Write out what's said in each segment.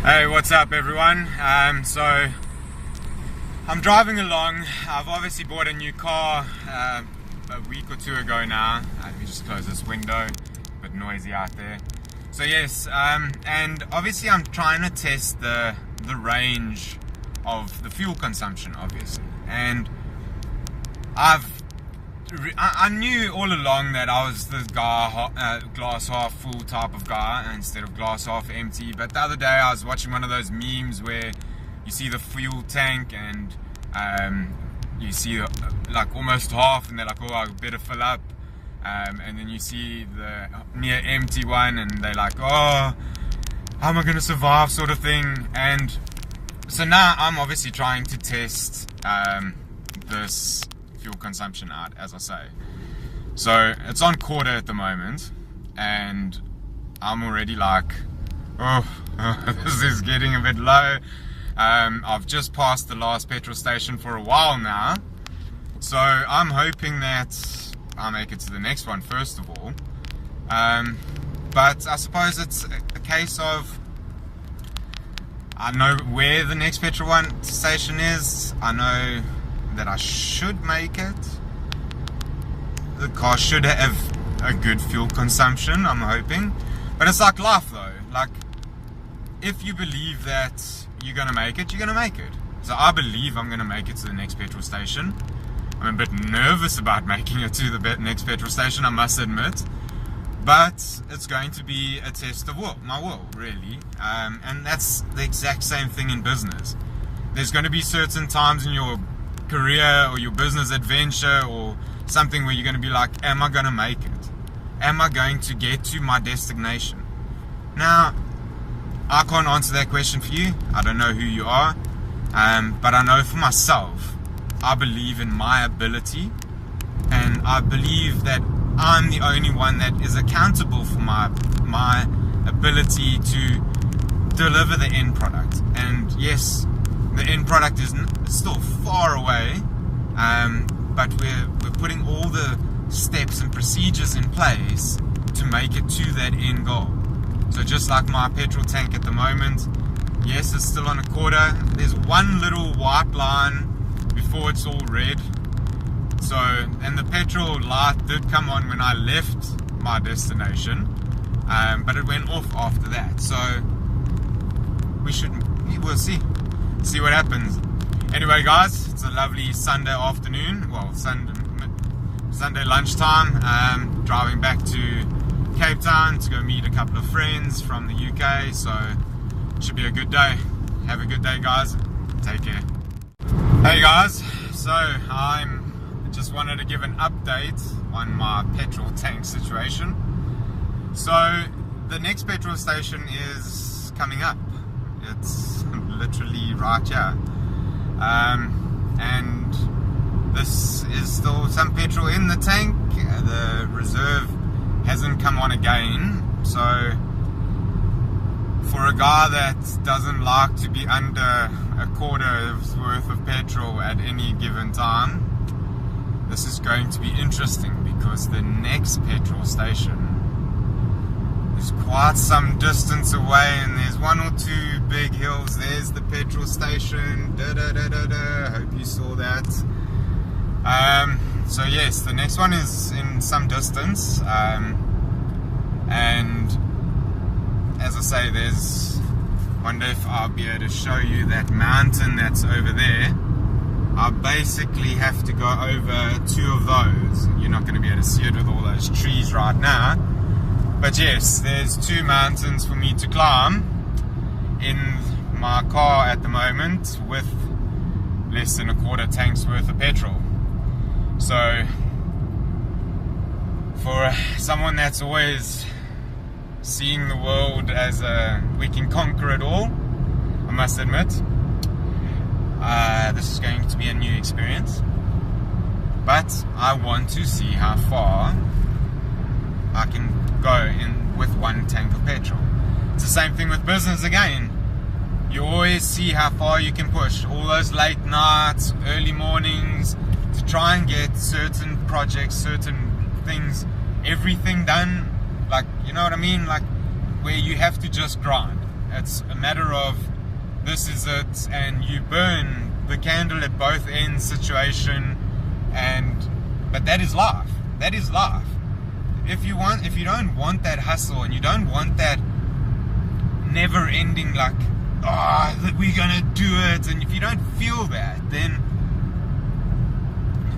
Hey, what's up everyone? So I'm driving along. I've obviously bought a new car a week or two ago now. Let me just close this window, a bit noisy out there. So yes, and obviously I'm trying to test the range of the fuel consumption, obviously. And I knew all along that I was the guy, glass half full type of guy instead of glass half empty. But the other day I was watching one of those memes where you see the fuel tank and you see like almost half, and they're like, oh, I better fill up. And then you see the near empty one and they're like, oh, how am I going to survive, sort of thing. And so now I'm obviously trying to test this fuel consumption out, as I say. So it's on quarter at the moment, and I'm already like, oh, this is getting a bit low. I've just passed the last petrol station for a while now, so I'm hoping that I make it to the next one first of all. But I suppose it's a case of, I know where the next petrol station is. I know that I should make it. The car should have a good fuel consumption, I'm hoping. But it's like life though. Like, if you believe that you're gonna make it, you're gonna make it. So I believe I'm gonna make it to the next petrol station. I'm a bit nervous about making it to the next petrol station, I must admit. But it's going to be a test of my will, really. And that's the exact same thing in business. There's going to be certain times in your career or your business adventure or something where you're going to be like, am I going to make it? Am I going to get to my destination? Now, I can't answer that question for you. I don't know who you are, but I know for myself, I believe in my ability, and I believe that I'm the only one that is accountable for my ability to deliver the end product. And yes, the end product is still far away, but we're putting all the steps and procedures in place to make it to that end goal. So just like my petrol tank at the moment, yes, it's still on a quarter. There's one little white line before it's all red. So, and the petrol light did come on when I left my destination, but it went off after that. So we'll see what happens. Anyway guys, it's a lovely Sunday afternoon, well Sunday lunchtime, driving back to Cape Town to go meet a couple of friends from the UK, so it should be a good day. Have a good day guys, take care. Hey guys, so I just wanted to give an update on my petrol tank situation. So the next petrol station is coming up. It's literally right here, and this is still some petrol in the tank. The reserve hasn't come on again, so for a guy that doesn't like to be under a quarter's worth of petrol at any given time, this is going to be interesting, because the next petrol station is quite some distance away, and there's one or two big hills. There's the petrol station. Hope you saw that. So yes, the next one is in some distance, and as I say, wonder if I'll be able to show you that mountain that's over there. I basically have to go over two of those. You're not going to be able to see it with all those trees right now. But yes, there's two mountains for me to climb in my car at the moment with less than a quarter tank's worth of petrol. So for someone that's always seeing the world as we can conquer it all, I must admit, this is going to be a new experience. But I want to see how far I can go in with one tank of petrol. It's the same thing with business again. You always see how far you can push. All those late nights, early mornings, to try and get certain projects, certain things, everything done. Like, you know what I mean? Like, where you have to just grind. It's a matter of this is it, and you burn the candle at both ends situation. But that is life. That is life. If you don't want that hustle, and you don't want that never ending, like, that we're gonna do it, and if you don't feel that, then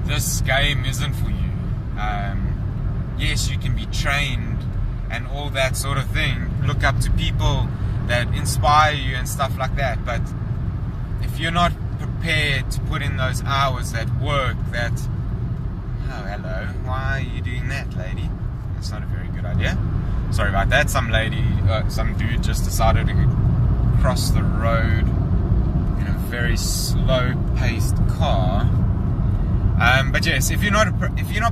this game isn't for you. Yes, you can be trained and all that sort of thing, look up to people that inspire you and stuff like that, but if you're not prepared to put in those hours, that work, that... Oh, hello, why are you doing that, lady? That's not a very good idea. Sorry about that. Some dude just decided to cross the road in a very slow-paced car. But yes, if you're not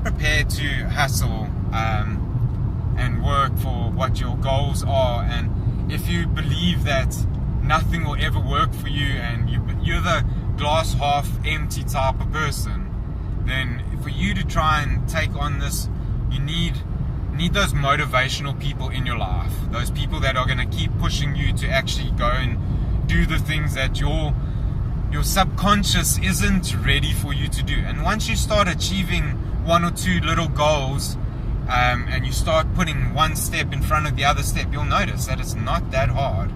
prepared to hustle and work for what your goals are, and if you believe that nothing will ever work for you, and you're the glass half empty type of person, then for you to try and take on this, you need those motivational people in your life, those people that are going to keep pushing you to actually go and do the things that your subconscious isn't ready for you to do. And once you start achieving one or two little goals, and you start putting one step in front of the other step, you'll notice that it's not that hard.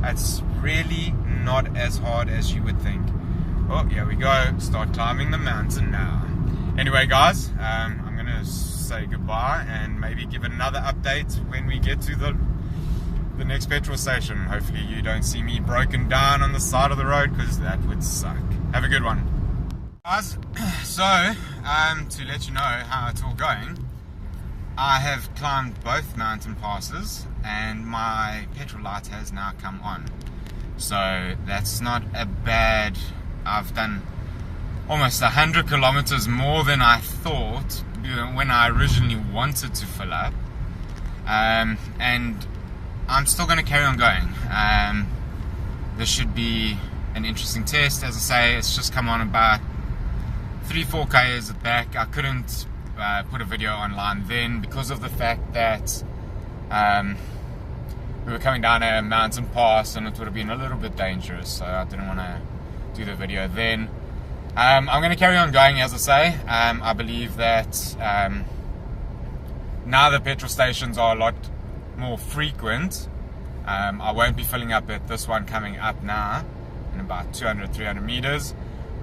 It's really not as hard as you would think. Oh, here we go. Start climbing the mountain now. Anyway, guys, I'm going to say goodbye and maybe give another update when we get to the next petrol station. Hopefully you don't see me broken down on the side of the road, because that would suck. Have a good one, guys. So to let you know how it's all going, I have climbed both mountain passes and my petrol light has now come on, so that's not a bad... I've done almost 100 kilometers more than I thought when I originally wanted to fill up, and I'm still going to carry on going. This should be an interesting test. As I say, it's just come on about 3-4 k's back. I couldn't put a video online then because of the fact that we were coming down a mountain pass and it would have been a little bit dangerous, so I didn't want to do the video then. I'm going to carry on going, as I say. I believe that now the petrol stations are a lot more frequent, I won't be filling up at this one coming up now in about 200-300 meters,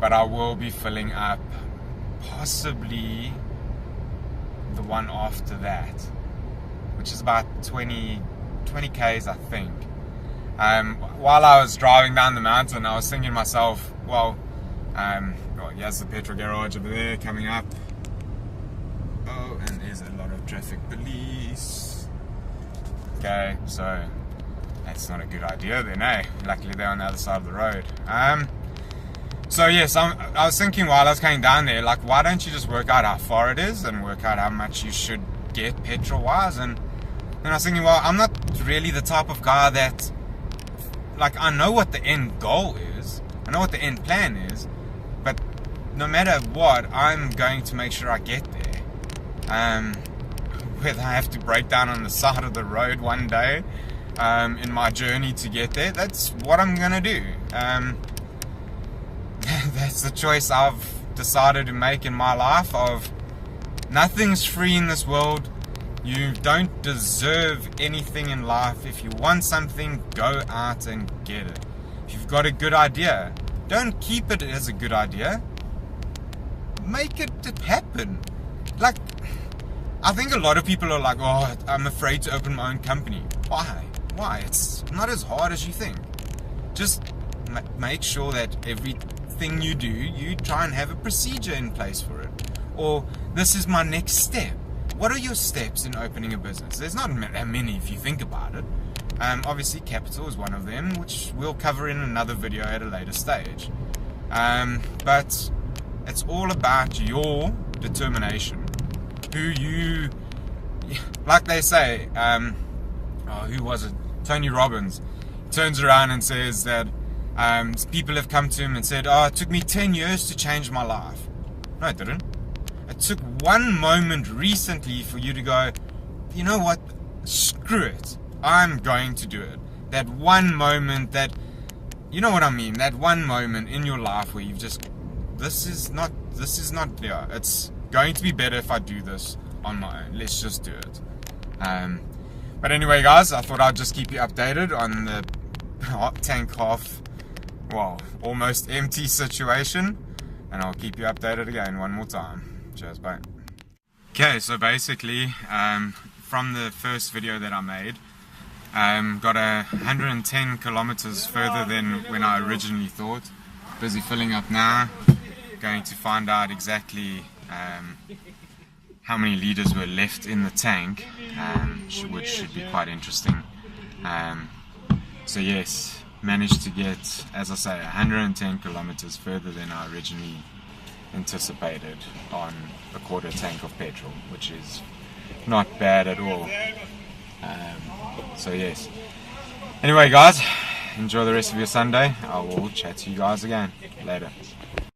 but I will be filling up possibly the one after that, which is about 20 k's, I think. While I was driving down the mountain, I was thinking to myself, well, here's the petrol garage over there coming up. Oh, and there's a lot of traffic police. Okay, so that's not a good idea then, eh? Luckily they're on the other side of the road. So yes, I was thinking while I was coming down there, like, why don't you just work out how far it is and work out how much you should get petrol wise? And then I was thinking, well, I'm not really the type of guy that, like, I know what the end goal is, I know what the end plan is, but no matter what, I'm going to make sure I get there. Whether I have to break down on the side of the road one day in my journey to get there, that's what I'm gonna do. That's the choice I've decided to make in my life. Of nothing's free in this world. You don't deserve anything in life. If you want something, go out and get it. If you've got a good idea, don't keep it as a good idea, make it happen. Like, I think a lot of people are like, oh, I'm afraid to open my own company. Why? It's not as hard as you think. Just make sure that everything you do, you try and have a procedure in place for it. Or, this is my next step. What are your steps in opening a business? There's not that many if you think about it. Obviously, capital is one of them, which we'll cover in another video at a later stage. But it's all about your determination. Like they say, who was it? Tony Robbins turns around and says that people have come to him and said, oh, it took me 10 years to change my life. No, it didn't. It took one moment recently for you to go, you know what, screw it, I'm going to do it. that one moment that, you know what I mean, that one moment in your life where you've just, this is not, yeah, it's going to be better if I do this on my own. Let's just do it. But anyway, guys, I thought I'd just keep you updated on the tank half, well, almost empty situation, and I'll keep you updated again one more time. Cheers, bye. Okay, so basically, from the first video that I made, got 110 kilometers further than when I originally thought. Busy filling up now, going to find out exactly how many liters were left in the tank, which should be quite interesting. So yes, managed to get, as I say, 110 kilometers further than I originally anticipated on a quarter tank of petrol, which is not bad at all. So yes, anyway guys, enjoy the rest of your Sunday. I will chat to you guys again later.